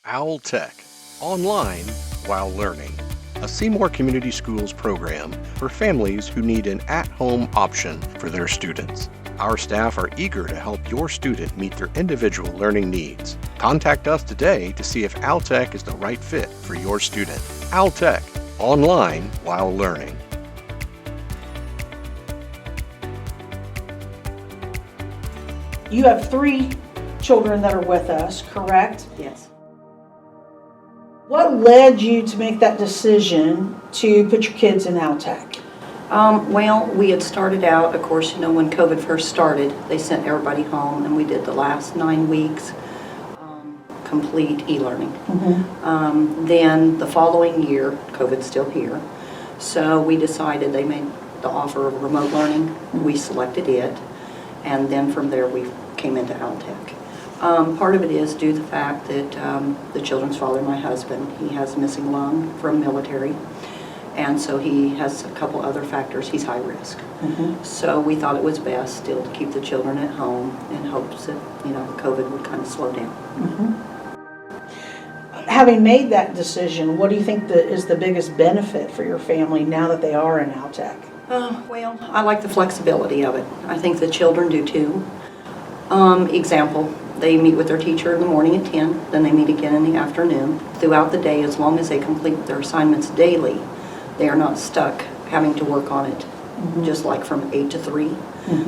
Owl Tech, online while learning. A Seymour Community Schools program for families who need an at-home option for their students. Our staff are eager to help your student meet their individual learning needs. Contact us today to see if OwlTech is the right fit for your student. OwlTech, online while learning. You have 3 children that are with us, correct? Yes. What led you to make that decision to put your kids in OwlTech? Well, we had started out, of course, when COVID first started, they sent everybody home, and we did the last 9 weeks complete e-learning. Then the following year, COVID's still here, so we decided they made the offer of remote learning. We selected it, and then from there we came into OwlTech. Part of it is due to the fact that the children's father, my husband, he has a missing lung from military, and so he has a couple other factors. He's high risk. So we thought it was best still to keep the children at home in hopes that, COVID would kind of slow down. Having made that decision, what do you think is the biggest benefit for your family now that they are in OwlTech? Well, I like the flexibility of it. I think the children do too. Example, they meet with their teacher in the morning at 10, then they meet again in the afternoon. Throughout the day, as long as they complete their assignments daily, they are not stuck having to work on it, just like from 8 to 3.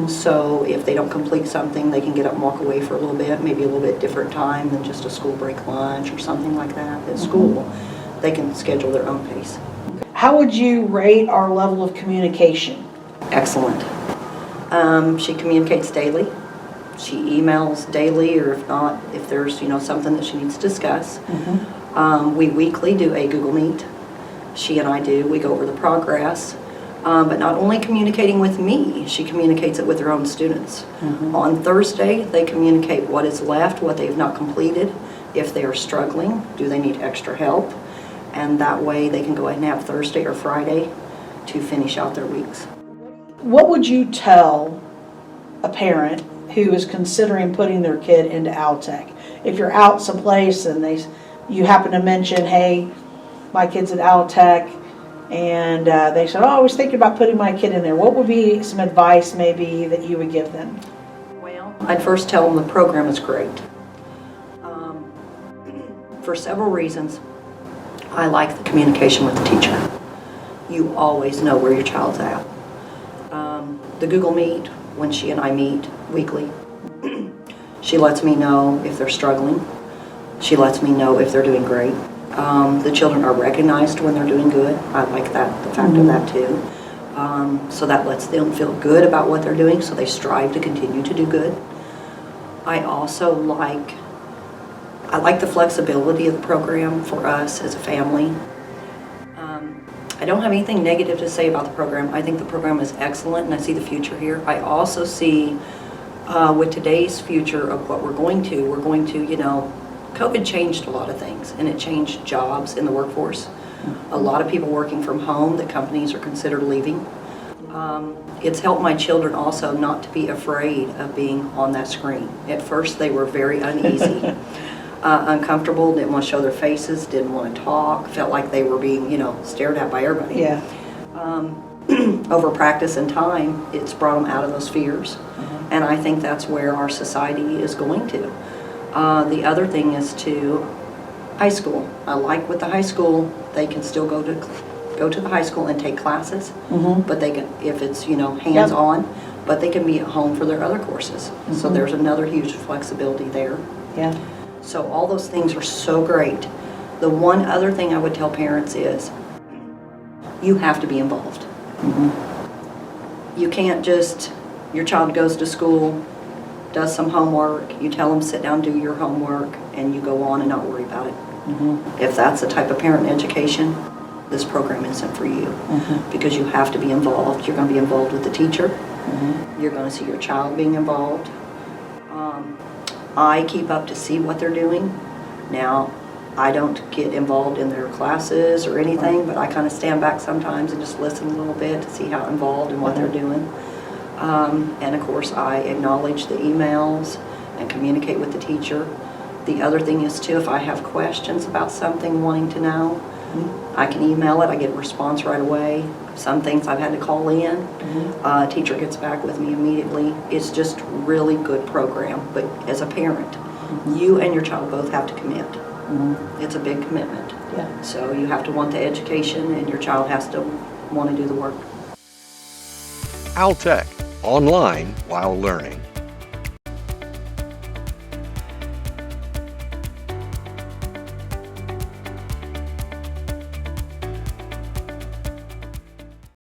So if they don't complete something, they can get up and walk away for a little bit, maybe a little bit different time than just a school break lunch or something like that. At school, they can schedule their own pace. How would you rate our level of communication? Excellent. She communicates daily. She emails daily, or if not, if there's something that she needs to discuss. We weekly do a Google Meet. She and I do. We go over the progress. But not only communicating with me, she communicates it with her own students. On Thursday, they communicate what is left, what they've not completed, if they are struggling, do they need extra help, and that way they can go ahead and have Thursday or Friday to finish out their weeks. What would you tell a parent who is considering putting their kid into OwlTech? If you're out someplace and you happen to mention, hey, my kid's at OwlTech, and they said, I was thinking about putting my kid in there, what would be some advice maybe that you would give them? Well, I'd first tell them the program is great. For several reasons, I like the communication with the teacher. You always know where your child's at. The Google Meet, when she and I meet weekly, she lets me know if they're struggling. She lets me know if they're doing great. The children are recognized when they're doing good. I like that, the fact of that too. So that lets them feel good about what they're doing, so they strive to continue to do good. I also like the flexibility of the program for us as a family. I don't have anything negative to say about the program. I think the program is excellent, and I see the future here. I also see, with today's future of what we're going to, COVID changed a lot of things, and it changed jobs in the workforce. A lot of people working from home that companies are considered leaving. It's helped my children also not to be afraid of being on that screen. At first, they were very uneasy. Uncomfortable, didn't want to show their faces, didn't want to talk, felt like they were being, stared at by everybody. Yeah. Over practice and time, it's brought them out of those fears. And I think that's where our society is going to. The other thing is to high school. I like with the high school, they can still go to the high school and take classes, but they can, if it's, hands-on, but they can be at home for their other courses. So there's another huge flexibility there. Yeah. So all those things are so great. The one other thing I would tell parents is you have to be involved. You can't just, your child goes to school, does some homework, you tell them sit down, do your homework, and you go on and not worry about it. If that's the type of parent education, this program isn't for you, because you have to be involved. You're going to be involved with the teacher. You're going to see your child being involved. I keep up to see what they're doing. Now, I don't get involved in their classes or anything, but I kind of stand back sometimes and just listen a little bit to see how involved and what they're doing. And of course, I acknowledge the emails and communicate with the teacher. The other thing is too, if I have questions about something, wanting to know, I can email it, I get a response right away. Some things I've had to call in, teacher gets back with me immediately. It's just really good program, but as a parent, you and your child both have to commit. It's a big commitment. Yeah. So you have to want the education and your child has to want to do the work. Altech, online while learning.